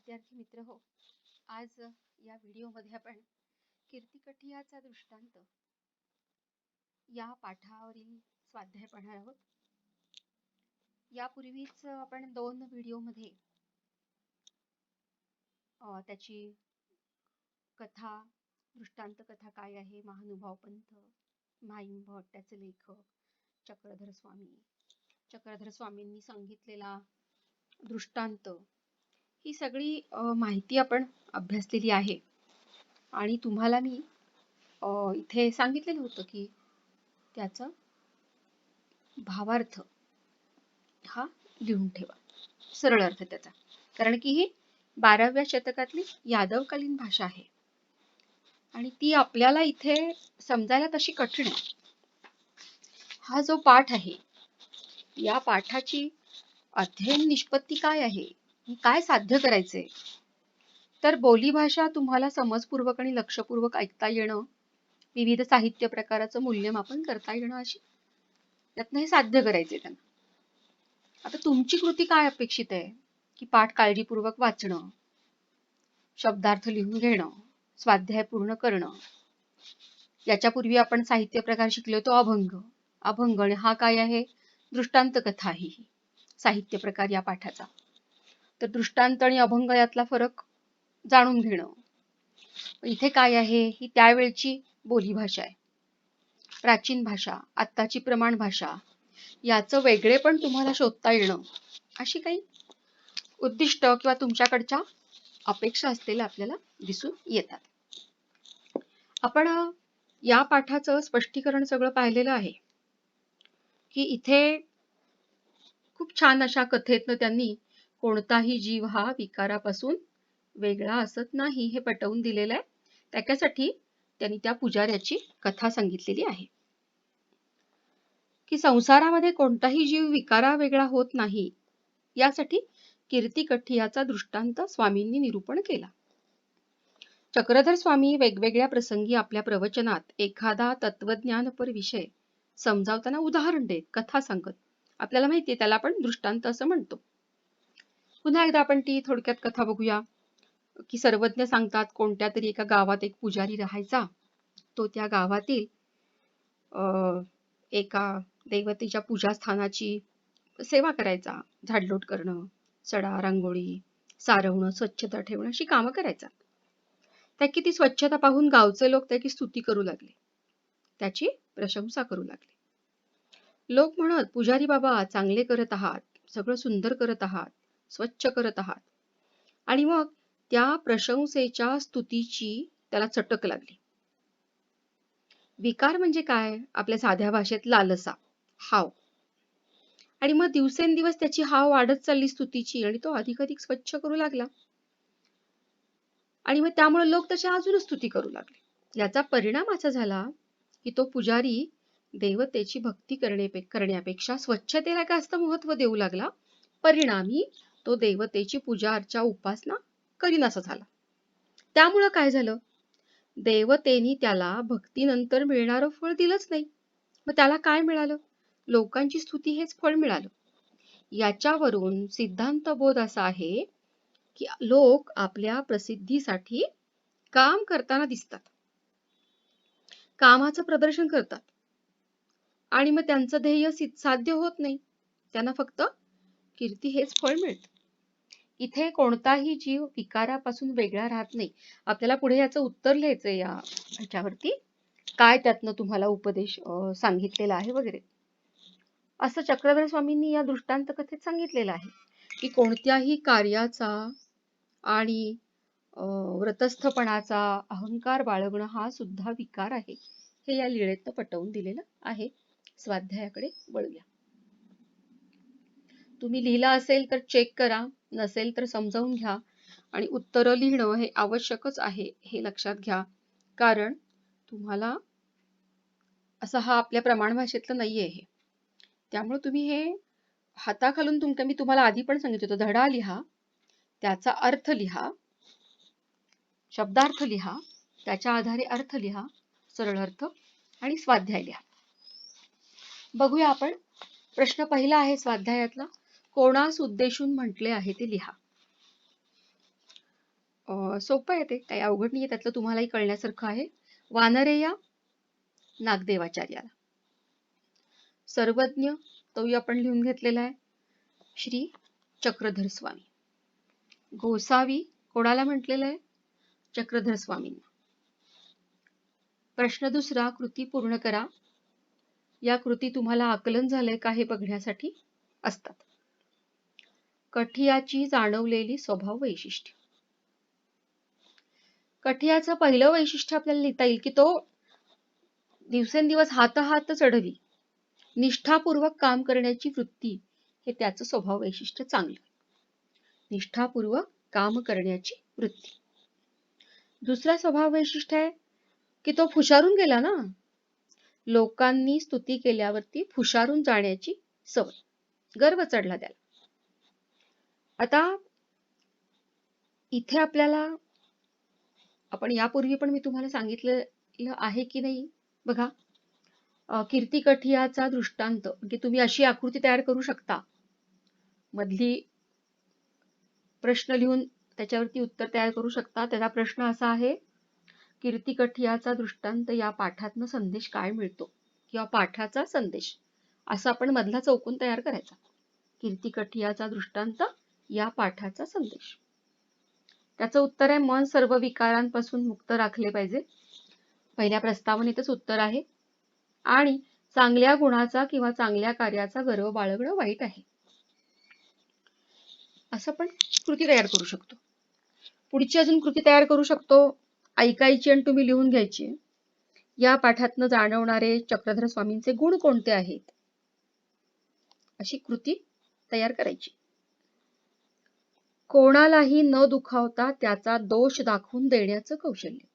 विद्यार्थी मित्र हो, आज या व्हिडिओमध्ये आपण कीर्तिकठियाचा दृष्टांत या पाठावरील स्वाध्याय पाहणार आहोत. यापूर्वीच आपण 2 व्हिडिओमध्ये त्याची कथा, दृष्टांत कथा काय आहे, महानुभाव पंथ, माईम भट, त्याचे लेखक चक्रधर स्वामींनी सांगितलेला दृष्टांत, ही सगळी माहिती आपण अभ्यासलेली आहे. आणि तुम्हाला मी इथे सांगितलेलं होतं की त्याचा भावार्थ हा लिहून ठेवा, सरळ अर्थ त्याचा, कारण की ही 12व्या शतकातली यादवकालीन भाषा आहे आणि ती आपल्याला इथे समजायला तशी कठीण आहे. हा जो पाठ आहे, या पाठाची अध्ययन निष्पत्ती काय आहे, काय साध्य करायचे, तर बोलीभाषा तुम्हाला समजपूर्वक आणि लक्षपूर्वक ऐकता येणं, विविध साहित्य प्रकाराचं मूल्यमापन करता येणं, अशी त्यातनं हे साध्य करायचे त्यांना. आता तुमची कृती काय अपेक्षित आहे की पाठ काळजीपूर्वक वाचणं, शब्दार्थ लिहून घेणं, स्वाध्याय पूर्ण करणं. याच्यापूर्वी आपण साहित्य प्रकार शिकलो तो अभंग. अभंग हा काय आहे, दृष्टांत कथा ही साहित्य प्रकार या पाठाचा. तर दृष्टांत आणि अभंग यातला फरक जाणून घेणं. इथे काय आहे, ही त्यावेळची बोलीभाषा आहे, प्राचीन भाषा, आत्ताची प्रमाण भाषा, याचं वेगळे पण तुम्हाला शोधता येणं, अशी काही उद्दिष्ट किंवा तुमच्याकडच्या अपेक्षा असलेल्या आपल्याला दिसून येतात. आपण या पाठाचं स्पष्टीकरण सगळं पाहिलेलं आहे की इथे खूप छान अशा कथेतनं त्यांनी कोणताही जीव हा विकारापासून वेगळा असत नाही हे पटवून दिलेलं आहे. त्याच्यासाठी त्यांनी त्या पुजाऱ्याची कथा सांगितलेली आहे की संसारामध्ये कोणताही जीव विकारा वेगळा होत नाही, यासाठी कीर्तिकठियाचा दृष्टांत स्वामींनी निरूपण केला. चक्रधर स्वामी वेगवेगळ्या प्रसंगी आपल्या प्रवचनात एखादा तत्वज्ञानपर विषय समजावताना उदाहरण देत, कथा सांगत. आपल्याला माहिती आहे त्याला आपण दृष्टांत असं म्हणतो. पुन्हा एकदा आपण ती थोडक्यात कथा बघूया की सर्वज्ञ सांगतात, कोणत्या तरी एका गावात एक पुजारी राहायचा. तो त्या गावातील एका देवतेच्या पूजास्थानाची सेवा करायचा, झाडलोट करणं, सडा, रांगोळी, सारवणं, स्वच्छता ठेवणं, अशी कामं करायचा. त्या किती स्वच्छता पाहून गावचे लोक त्याची स्तुती करू लागले, त्याची प्रशंसा करू लागले. लोक म्हणत, पुजारी बाबा चांगले करत आहात, सगळं सुंदर करत आहात, स्वच्छ करत आहात. आणि मग त्या प्रशंसेच्या स्तुतीची त्याला चटक लागली. विकार म्हणजे काय, आपल्या साध्या भाषेत लालसा, हाव. आणि मग दिवसेंदिवस त्याची हाव वाढत चालली स्तुतीची, आणि तो अधिक स्वच्छ करू लागला. आणि मग त्यामुळे लोक तसे अजूनच स्तुती करू लागले. याचा परिणाम असा झाला की तो पुजारी देवतेची भक्ती करण्यापेक्षा स्वच्छतेला जास्त महत्व देऊ लागला. परिणामी तो देवतेची पूजा अर्चा उपासना करीनासा झाला. त्यामुळं काय झालं, देवतेनी त्याला भक्तीनंतर मिळणारं फळ दिलंच नाही. मग त्याला काय मिळालं, लोकांची स्तुती हेच फळ मिळालं. याच्यावरून सिद्धांत बोध असा आहे की लोक आपल्या प्रसिद्धीसाठी काम करताना दिसतात, कामाचं प्रदर्शन करतात, आणि मग त्यांचं ध्येय साध्य होत नाही. त्यांना फक्त कीर्ती हेच फळ मिळतं. इथे कोणताही जीव विकारापासून वेगळा राहत नाही. आपल्याला पुढे याचं उत्तर लिहायचं या ह्याच्यावरती, काय त्यातनं तुम्हाला उपदेश सांगितलेला आहे वगैरे, असं चक्रधर स्वामींनी या दृष्टांत कथेत सांगितलेलं आहे की कोणत्याही कार्याचा आणि व्रतस्थपणाचा अहंकार बाळगणं हा सुद्धा विकार आहे, हे या लीळेतनं पटवून दिलेलं आहे. स्वाध्यायाकडे वळूया. तुम्ही लिहिलं असेल तर चेक करा, नसेल तर समजावून घ्या, आणि उत्तरं लिहिणं हे आवश्यकच आहे हे लक्षात घ्या. कारण तुम्हाला असं हा आपल्या प्रमाण भाषेतलं नाहीये हे. त्यामुळे तुम्ही हे हाताखालून मी तुम्हाला आधी पण सांगितलं होतं, धडा लिहा, त्याचा अर्थ लिहा, शब्दार्थ लिहा, त्याच्या आधारे अर्थ लिहा, सरळ अर्थ, आणि स्वाध्याय लिहा. बघूया आपण. प्रश्न पहिला आहे स्वाध्यायातला, कोणास उद्देशून म्हटले आहे ते लिहा. सोपं आहे ते, काही अवघड नाहीये, त्यातलं तुम्हालाही कळण्यासारखं आहे. वानरेया नागदेवाचार्याला. सर्वज्ञ तोही आपण लिहून घेतलेला आहे, श्री चक्रधर स्वामी. गोसावी कोणाला म्हटलेलं आहे? चक्रधर स्वामींना. प्रश्न दुसरा, कृती पूर्ण करा. या कृती तुम्हाला आकलन झालंय का हे बघण्यासाठी असतात. कठियाची जाणवलेली स्वभाव वैशिष्ट्य. कठियाचं पहिलं वैशिष्ट्य आपल्याला लिहिता येईल की तो दिवसेंदिवस हात चढवी, निष्ठापूर्वक काम करण्याची वृत्ती हे त्याचं स्वभाव वैशिष्ट्य चांगलं. निष्ठापूर्वक काम करण्याची वृत्ती. दुसरा स्वभाव वैशिष्ट्य आहे की तो फुशारून गेला ना, लोकांनी स्तुती केल्यावरती फुशारून जाण्याची सवय, गर्व चढला त्याला. आता इथे आपल्याला, आपण यापूर्वी पण मी तुम्हाला सांगितलेलं आहे की नाही बघा, कीर्ती कठियाचा दृष्टांत, म्हणजे तुम्ही अशी आकृती तयार करू शकता, मधली प्रश्न लिहून त्याच्यावरती उत्तर तयार करू शकता. त्याचा प्रश्न असा आहे, कीर्ती कठियाचा दृष्टांत या पाठातनं संदेश काय मिळतो, किंवा पाठाचा संदेश, असा आपण मधला चौकोन तयार करायचा. कीर्ती कठियाचा दृष्टांत या पाठाचा संदेश. त्याचं उत्तर आहे, मन सर्व विकारांपासून मुक्त राखले पाहिजे. पहिल्या प्रस्तावनेतच उत्तर आहे. आणि चांगल्या गुणाचा किंवा चांगल्या कार्याचा गर्व बाळगणं वाईट आहे, असं पण कृती तयार करू शकतो. पुढची अजून कृती तयार करू शकतो, ऐकायची आणि तुम्ही लिहून घ्यायची. या पाठातनं जाणवणारे चक्रधर स्वामींचे गुण कोणते आहेत, अशी कृती तयार करायची. कोणालाही न दुखावता त्याचा दोष दाखवून देण्याचं कौशल्य.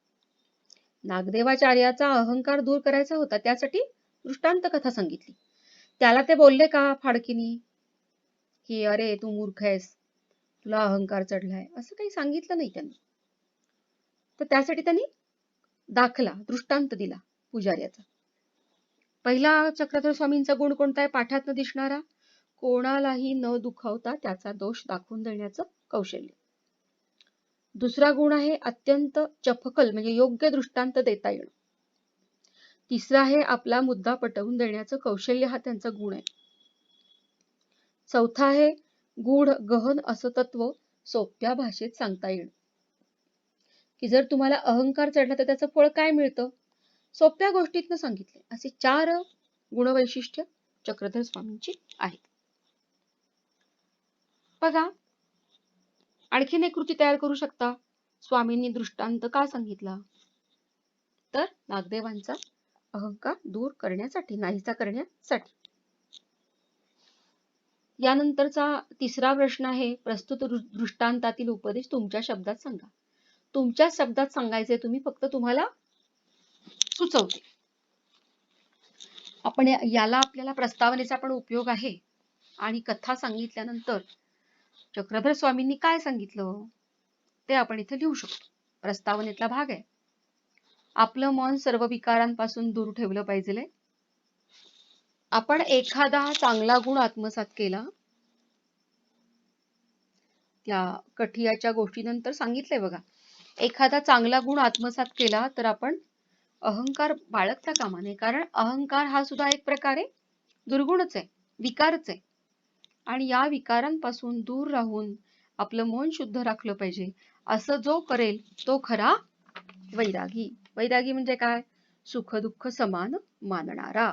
नागदेवाचार्याचा अहंकार दूर करायचा होता, त्यासाठी दृष्टांत कथा सांगितली. त्याला ते बोलले का फाडकीनी की अरे तू मूर्ख आहेस, तुला अहंकार चढलाय, असं काही सांगितलं नाही त्यांनी. तर त्यासाठी त्यांनी दाखला, दृष्टांत दिला पुजाऱ्याचा. पहिला चक्रधर स्वामींचा गुण कोणता आहे पाठात दिसणारा? कोणालाही न दुखावता त्याचा दोष दाखवून देण्याचं कौशल्य. दुसरा गुण आहे अत्यंत चपखल, म्हणजे योग्य दृष्टांत देता येणं. तिसरा आहे आपला मुद्दा पटवून देण्याचं कौशल्य, हा त्यांचा गुण आहे. चौथा आहे गूढ गहन असं तत्व सोप्या भाषेत सांगता येणं, की जर तुम्हाला अहंकार चढला तर त्याचं फळ काय मिळतं, सोप्या गोष्टीतनं सांगितले. असे 4 गुणवैशिष्ट्य चक्रधर स्वामींची आहेत. बघा, आणखीन एक कृती तयार करू शकता. स्वामींनी दृष्टांत का सांगितला, तर नागदेवांचा अहंकार दूर करण्यासाठी, नाहीसा करण्यासाठी. यानंतरचा तिसरा प्रश्न आहे, प्रस्तुत दृष्टांतातील उपदेश तुमच्या शब्दात सांगा. तुमच्या शब्दात सांगायचे, तुम्ही फक्त तुम्हाला सुचवते. आपण याला आपल्याला प्रस्तावनेचा पण उपयोग आहे. आणि कथा सांगितल्यानंतर चक्रधर स्वामींनी काय सांगितलं ते आपण इथे लिहू शकतो. प्रस्तावनेतला भाग आहे. आपलं मन सर्व विकारांपासून दूर ठेवलं पाहिजे. आपण एखादा चांगला गुण आत्मसात केला, त्या कठियाच्या गोष्टीनंतर सांगितलंय बघा, एखादा चांगला गुण आत्मसात केला तर आपण अहंकार बाळगता कामा नये, कारण अहंकार हा सुद्धा एक प्रकारे दुर्गुणच आहे, विकारच आहे. आणि या विकारांपासून दूर राहून आपलं मन शुद्ध राखलं पाहिजे. असं जो करेल तो खरा वैरागी. वैरागी म्हणजे काय? सुख दुःख समान मानणारा,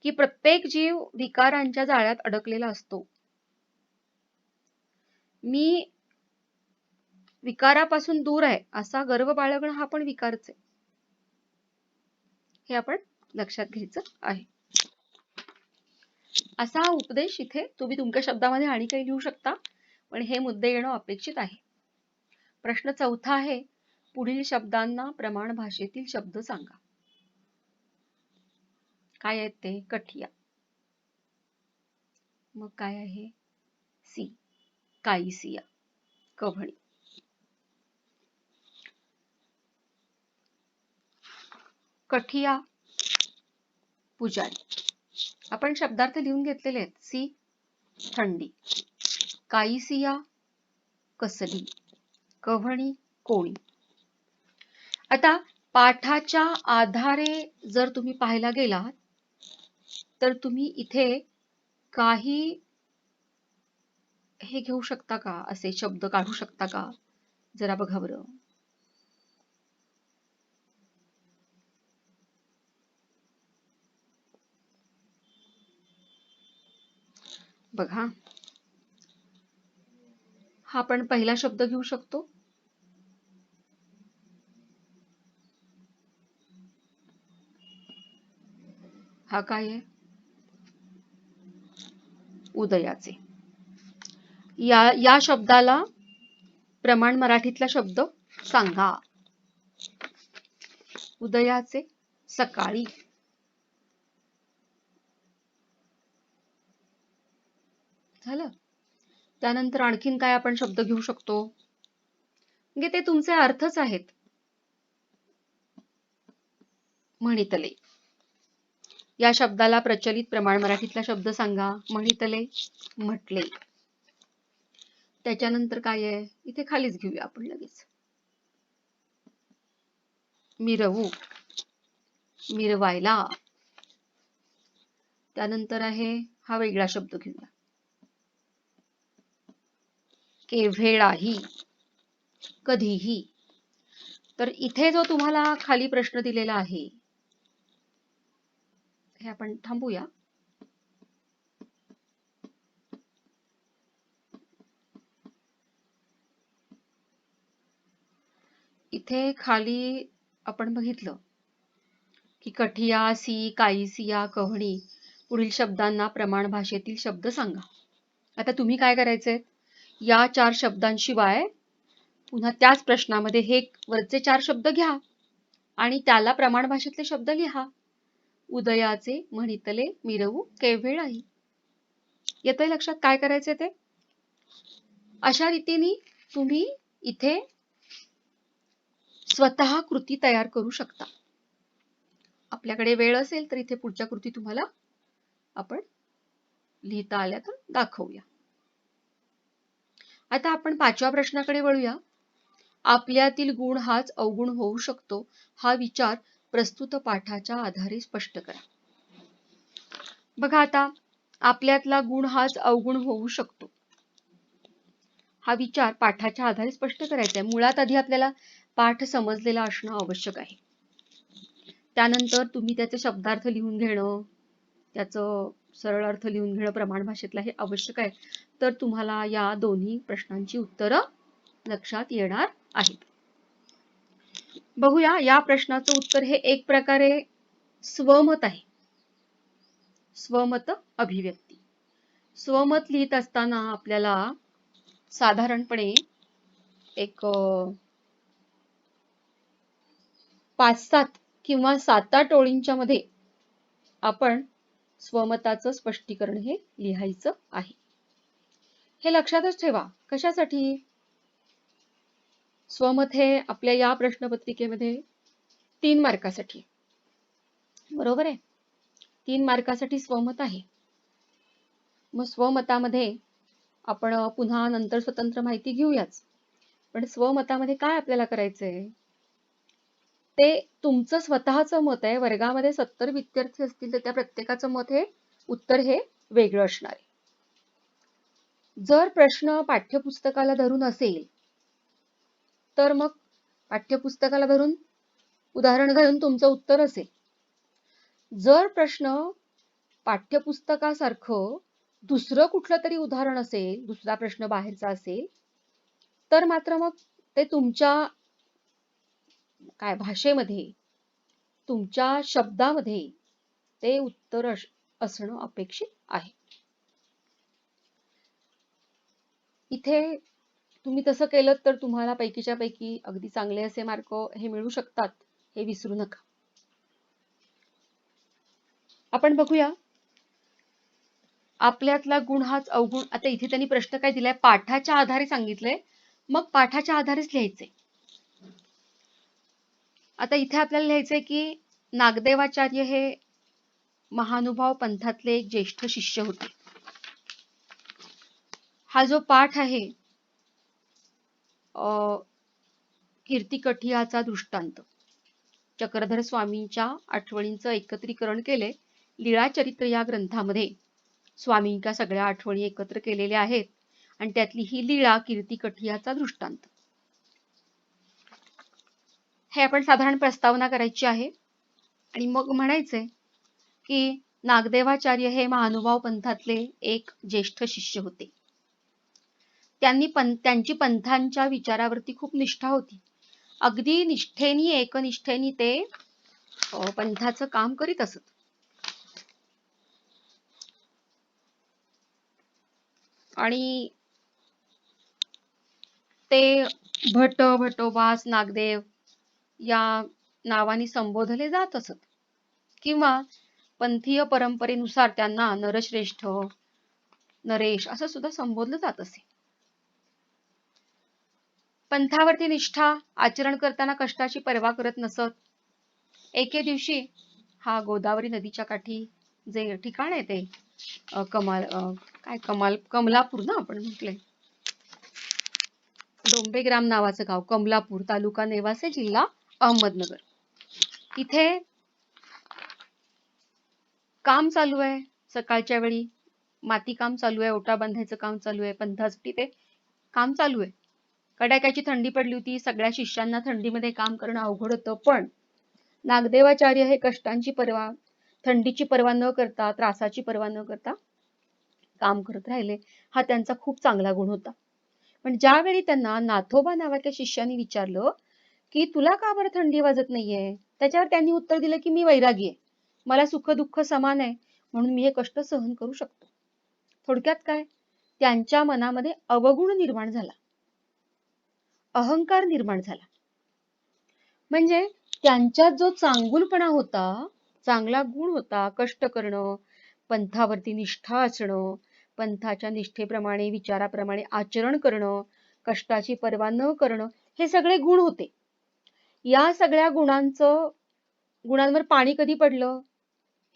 की प्रत्येक जीव विकारांच्या जाळ्यात अडकलेला असतो. मी विकारापासून दूर आहे असा गर्व बाळगणं हा पण विकारच आहे, हे आपण लक्षात घ्यायचं आहे. असा उपदेश इथे तुम्ही तुमच्या शब्दामध्ये आणि काही लिहू शकता, पण हे मुद्दे येणं अपेक्षित आहे. प्रश्न चौथा आहे, पुढील शब्दांना प्रमाण भाषेतील शब्द सांगा. काय आहेत ते? कठिया. मग काय आहे? सी, काईसिया, कभणी. कठिया, पुजारी. आपण शब्दार्थ लिहून घेतलेले आहेत. सी, थंडी. काईसिया, कसली. कव्हणी कोणी. आता पाठाच्या आधारे जर तुम्ही पाहायला गेलात तर तुम्ही इथे काही हे घेऊ शकता का, असे शब्द काढू शकता का, जरा बघा बरं. बघा, हा आपण पहिला शब्द घेऊ शकतो. हा काय आहे? उदयाचे. या शब्दाला प्रमाण मराठीतला शब्द सांगा. उदयाचे, सकाळी. झालं. त्यानंतर आणखीन काय आपण शब्द घेऊ शकतो, म्हणजे ते तुमचे अर्थच आहेत. म्हणितले. या शब्दाला प्रचलित प्रमाण मराठीतला शब्द सांगा. म्हणितले, म्हटले. त्याच्यानंतर काय आहे, इथे खालीच घेऊया आपण लगेच. मिरवू, मिरवायला. त्यानंतर आहे, हा वेगळा शब्द घेऊया, केव्हेळाही, कधीही. तर इथे जो तुम्हाला खाली प्रश्न दिलेला आहे, हे आपण थांबूया. इथे खाली आपण बघितलं की कठिया, सी, काईसिया, कव्हणी पुढील शब्दांना प्रमाण भाषेतील शब्द सांगा. आता तुम्ही काय करायचंय, या 4 शब्दांशिवाय पुन्हा त्याच प्रश्नामध्ये हे वरचे 4 शब्द घ्या आणि त्याला प्रमाण भाषेतले शब्द लिहा. उदयाचे, म्हणितले, मिरवू, केव्हेळाही. येतंय लक्षात काय करायचे ते? अशा रीतीने तुम्ही इथे स्वतः कृती तयार करू शकता. आपल्याकडे वेळ असेल तर इथे पुढच्या कृती तुम्हाला आपण लिहिता आल्या तर दाखवूया. आता आपण 5व्या प्रश्नाकडे वळूया. आपल्यातील गुण हाच अवगुण होऊ शकतो, हा विचार प्रस्तुत पाठाच्या आधारे स्पष्ट करा. बघा, आता आपल्यातला गुण हाच अवगुण होऊ शकतो, हा विचार पाठाच्या आधारे स्पष्ट करायचा आहे. मुळात आधी आपल्याला पाठ समजलेला असणं आवश्यक आहे. त्यानंतर तुम्ही त्याचे शब्दार्थ लिहून घेणं, त्याचं सरळ अर्थ लिहून घेणं प्रमाण भाषेतला हे आवश्यक आहे. तर तुम्हाला या दोन्ही प्रश्नांची उत्तरं लक्षात येणार आहेत. बघूया, या प्रश्नाचं उत्तर हे एक प्रकारे स्वमत आहे. स्वमत अभिव्यक्ती. स्वमत लिहित असताना आपल्याला साधारणपणे एक 5-7 किंवा 7-8 ओळींच्या मध्ये आपण स्वमताचं स्पष्टीकरण हे लिहायचं आहे. हे लक्षातच ठेवा. कशासाठी? स्वमत हे आपल्या या प्रश्नपत्रिकेमध्ये 3 मार्कासाठी, बरोबर आहे? 3 मार्कासाठी स्वमत आहे. मग स्वमतामध्ये आपण पुन्हा नंतर स्वतंत्र माहिती घेऊयाच, पण स्वमतामध्ये काय आपल्याला करायचंय, ते तुमचं स्वतःचं मत आहे. वर्गामध्ये 70 विद्यार्थी असतील तर त्या प्रत्येकाचं मत हे उत्तर हे वेगळं असणार आहे. जर प्रश्न पाठ्यपुस्तकाला धरून असेल तर मग पाठ्यपुस्तकाला धरून उदाहरण घेऊन तुमचं उत्तर असेल. जर प्रश्न पाठ्यपुस्तकासारखं दुसरं कुठलं तरी उदाहरण असेल, दुसरा प्रश्न बाहेरचा असेल, तर मात्र मग ते तुमच्या भाषेमध्ये, तुमच्या शब्दामध्ये ते उत्तर असणं अपेक्षित आहे. इथे तुम्ही तसं केलं तर तुम्हाला पैकीच्या पैकी अगदी चांगले असे मार्क हे मिळू शकतात, हे विसरू नका. आपण बघूया, आपल्यातला गुण हाच अवगुण. आता इथे त्यांनी प्रश्न काय दिलाय, पाठाच्या आधारे सांगितलंय, मग पाठाच्या आधारेच लिहायचंय. आता इथे आपल्याला लिहायचंय की नागदेवाचार्य हे महानुभाव पंथातले एक ज्येष्ठ शिष्य होते. हा जो पाठ आहे कीर्तिकठियाचा दृष्टांत. चक्रधर स्वामींच्या आठवणींचं एकत्रीकरण केले. लीळाचरित्र या ग्रंथामध्ये स्वामींच्या सगळ्या आठवणी एकत्र केलेल्या आहेत आणि त्यातली ही लीळा कीर्तिकठियाचा दृष्टांत. हे आपण साधारण प्रस्तावना करायची आहे आणि मग म्हणायचंय की नागदेवाचार्य हे महानुभाव पंथातले एक ज्येष्ठ शिष्य होते. त्यांची पंथांच्या विचारावरती खूप निष्ठा होती. अगदी निष्ठेनी एकनिष्ठेनी ते पंथाचं काम करीत असत. आणि ते भट, भटोबास, नागदेव या नावाने संबोधले जात असत किंवा पंथीय परंपरेनुसार त्यांना नरश्रेष्ठ, नरेश असं सुद्धा संबोधलं जात असे. पंथावरती निष्ठा, आचरण करताना कष्टाची पर्वा करत नसत. एके दिवशी हा गोदावरी नदीच्या काठी जे ठिकाण आहे ते कमलापूर ना आपण म्हटलंय, डोंबेग्राम नावाचं गाव, कमलापूर, तालुका नेवासे, जिल्हा अहमदनगर. तिथे काम चालू आहे. सकाळच्या वेळी माती काम चालू आहे, ओटा बांधायचं काम चालू आहे. पंथासाठी ते काम चालू आहे. कडाक्याची थंडी पडली होती. सगळ्या शिष्यांना थंडीमध्ये काम करणं अवघड होतं. पण नागदेवाचार्य हे कष्टांची पर्वा, थंडीची पर्वा न करता, त्रासाची पर्वा न करता काम करत राहिले. हा त्यांचा खूप चांगला गुण होता. पण ज्यावेळी त्यांना नाथोबा नावाच्या शिष्याने विचारलं की तुला का बरं थंडी वाजत नाहीये, त्याच्यावर त्यांनी उत्तर दिलं की मी वैरागी आहे, मला सुख दुःख समान आहे, म्हणून मी हे कष्ट सहन करू शकतो. थोडक्यात काय, त्यांच्या मनामध्ये अवगुण निर्माण झाला, अहंकार निर्माण झाला. म्हणजे त्यांच्यात जो चांगुलपणा होता, चांगला गुण होता, कष्ट करणं, पंथावरती निष्ठा असणं, पंथाच्या निष्ठेप्रमाणे, विचाराप्रमाणे आचरण करणं, कष्टाची पर्वा न करणं, हे सगळे गुण होते. या सगळ्या गुणांवर पाणी कधी पडलं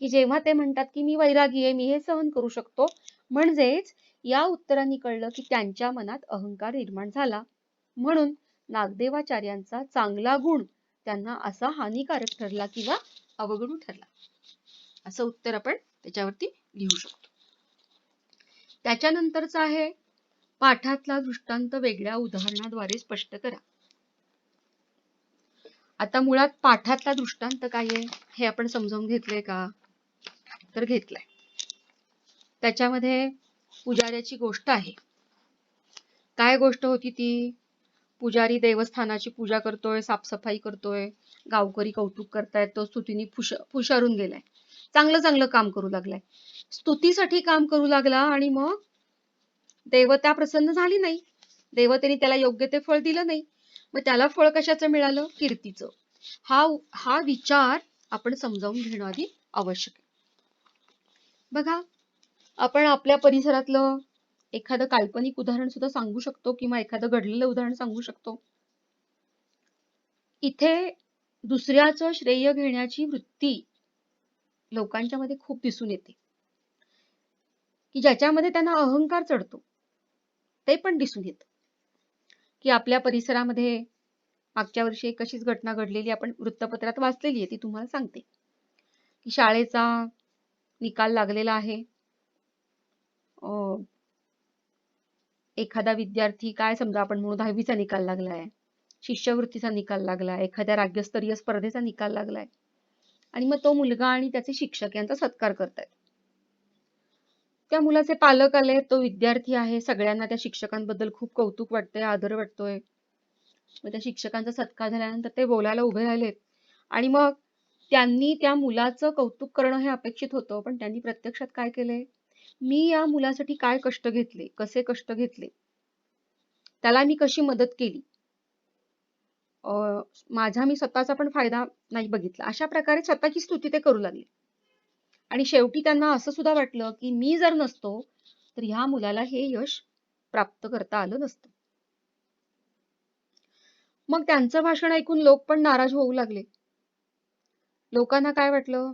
की जेव्हा ते म्हणतात की मी वैरागी आहे, मी हे सहन करू शकतो. म्हणजेच या उत्तरांनी कळलं की त्यांच्या मनात अहंकार निर्माण झाला, म्हणून नागदेवाचार्यांचा चांगला गुण त्यांना असा हानिकारक ठरला किंवा अवगणू ठरला. असं उत्तर आपण त्याच्यावरती लिहू शकतो. त्याच्यानंतरचा आहे, पाठातला दृष्टांत वेगळ्या उदाहरणाद्वारे स्पष्ट करा. आता मुळात पाठातला दृष्टांत काय आहे हे आपण समजावून घेतलंय का? तर घेतलंय. त्याच्यामध्ये पुजाऱ्याची गोष्ट आहे. काय गोष्ट होती ती? पुजारी देवस्थानाची पूजा करतोय, साफसफाई करतोय, गावकरी कौतुक करतायत, तो स्तुतीने फुशारून गेलाय, चांगलं चांगलं काम करू लागलाय, स्तुतीसाठी काम करू लागला आणि मग देवता प्रसन्न झाली नाही, देवतेने त्याला योग्य ते फळ दिलं नाही. मग त्याला फळ कशाचं मिळालं? कीर्तीचं. हा विचार आपण समजावून घेणं आधी आवश्यक आहे. बघा, आपण आपल्या परिसरातलं एखादं काल्पनिक उदाहरण सुद्धा सांगू शकतो किंवा एखादं घडलेलं उदाहरण सांगू शकतो. इथे दुसऱ्याचं श्रेय घेण्याची वृत्ती लोकांच्या मध्ये खूप दिसून येते, की ज्याच्यामध्ये त्यांना अहंकार चढतो ते पण दिसून येतं. की आपल्या परिसरामध्ये मागच्या वर्षी एक अशीच घटना घडलेली आपण वृत्तपत्रात वाचलेली आहे, ती तुम्हाला सांगते. की शाळेचा निकाल लागलेला आहे, एखादा विद्यार्थी, काय समजा आपण म्हणू 10वीचा निकाल लागलाय, शिष्यवृत्तीचा निकाल लागलाय, एखाद्या राज्यस्तरीय स्पर्धेचा निकाल लागलाय, आणि मग तो मुलगा आणि त्याचे शिक्षक यांचा सत्कार करतायत. त्या मुलाचे पालक आले, तो विद्यार्थी आहे, सगळ्यांना त्या शिक्षकांबद्दल खूप कौतुक वाटतंय, आदर वाटतोय. मग त्या शिक्षकांचा सत्कार झाल्यानंतर ते बोलायला उभे राहिलेत आणि मग त्यांनी त्या मुलाचं कौतुक करणं हे अपेक्षित होतं, पण त्यांनी प्रत्यक्षात काय केलंय, मी या मुलासाठी काय कष्ट घेतले, कसे कष्ट घेतले, त्याला मी कशी मदत केली, माझा मी स्वतःचा पण फायदा नाही बघितला, अशा प्रकारे स्वतःची स्तुती ते करू लागले. आणि शेवटी त्यांना असं सुद्धा वाटलं की मी जर नसतो तर ह्या मुलाला हे यश प्राप्त करता आलं नसतं. मग त्यांचं भाषण ऐकून लोक पण नाराज होऊ लागले. लोकांना काय वाटलं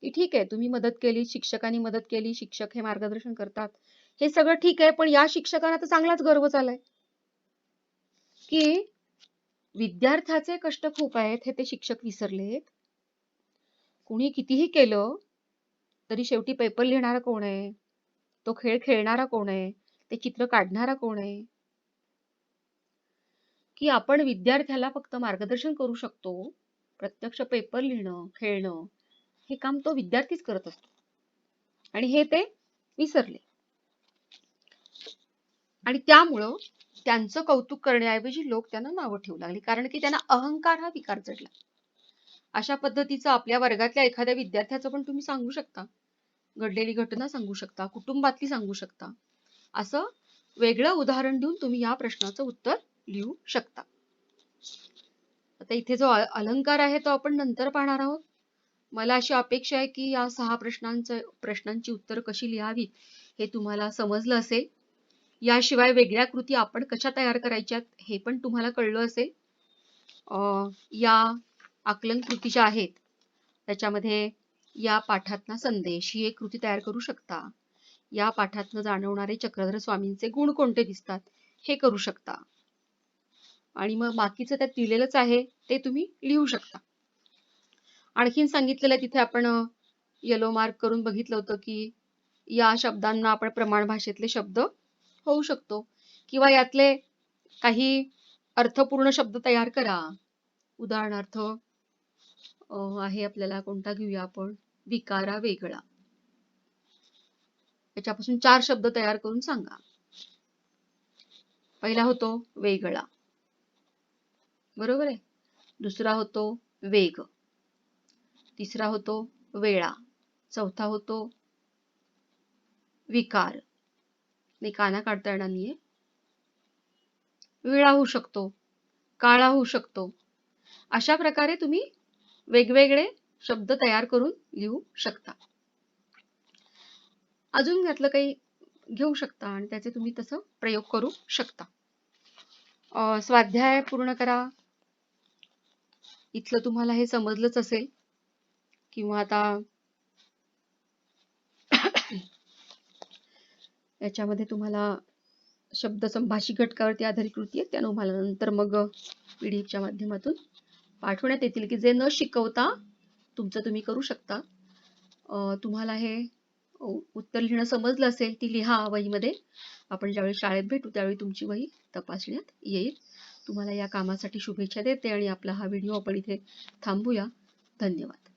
की ठीक आहे, तुम्ही मदत केली, शिक्षकांनी मदत केली, शिक्षक हे मार्गदर्शन करतात, हे सगळं ठीक आहे, पण या शिक्षकांना तर चांगलाच गर्व झालाय की विद्यार्थ्याचे कष्ट खूप आहेत हे ते शिक्षक विसरलेत. कुणी कितीही केलं तरी शेवटी पेपर लिहिणारा कोण आहे? तो खेळ खेळणारा कोण आहे? ते चित्र काढणारा कोण आहे? की आपण विद्यार्थ्याला फक्त मार्गदर्शन करू शकतो. प्रत्यक्ष पेपर लिहिणं, खेळणं हे काम तो विद्यार्थीच करत असतो. आणि हे ते विसरले. आणि त्यामुळं त्यांचं कौतुक करण्याऐवजी लोक त्यांना नावं ठेवू लागली. कारण की त्यांना अहंकार हा विकार चढला. अशा पद्धतीचं आपल्या वर्गातल्या एखाद्या विद्यार्थ्याचं पण तुम्ही सांगू शकता. घडलेली घटना सांगू शकता, कुटुंबातली सांगू शकता. असं वेगळं उदाहरण देऊन तुम्ही या प्रश्नाचं उत्तर लिहू शकता. आता इथे जो अलंकार आहे तो आपण नंतर पाहणार आहोत. मला अशी अपेक्षा आहे की या 6 प्रश्नांची उत्तरं कशी लिहावीत हे तुम्हाला समजलं असेल. याशिवाय वेगळ्या कृती आपण कशा तयार करायच्यात हे पण तुम्हाला कळलं असेल. या आकलन कृती ज्या आहेत त्याच्यामध्ये या पाठातला संदेश ही एक कृती तयार करू शकता. या पाठातनं जाणवणारे चक्रधर स्वामींचे गुण कोणते दिसतात हे करू शकता. आणि मग बाकीचं त्यात दिलेलंच आहे ते तुम्ही लिहू शकता. आणखीन सांगितलेलं तिथे आपण येलो मार्क करून बघितलं होतं की या शब्दांना आपण प्रमाण भाषेतले शब्द होऊ शकतो किंवा यातले काही अर्थपूर्ण शब्द तयार करा. उदाहरणार्थ आहे आपल्याला कोणता घेऊया आपण, विकारा वेगळा. याच्यापासून 4 शब्द तयार करून सांगा. पहिला होतो वेगळा, बरोबर आहे. दुसरा होतो वेग, तिसरा होतो वेळा, चौथा होतो विकार, नाही काना काढता येणार नाहीये, वेळा होऊ शकतो, काळा होऊ शकतो. अशा प्रकारे तुम्ही वेगवेगळे शब्द तयार करून लिहू शकता. अजून यातलं काही घेऊ शकता आणि त्याचे तुम्ही तसं प्रयोग करू शकता. स्वाध्याय पूर्ण करा. इथलं तुम्हाला हे समजलंच असेल किंवा आता याच्यामध्ये तुम्हाला शब्द संभाषी घटकावरती आधारित कृती आहे त्या तुम्हाला नंतर मग पीडीएफच्या माध्यमातून पाठवण्यात येतील की जे न शिकवता तुमचं तुम्ही करू शकता. तुम्हाला हे उत्तर लिहिणं समजलं असेल ती लिहा वहीमध्ये. आपण ज्यावेळी शाळेत भेटू त्यावेळी तुमची वही तपासण्यात येईल. तुम्हाला या कामासाठी शुभेच्छा देते आणि आपला हा व्हिडिओ आपण इथे थांबूया. धन्यवाद.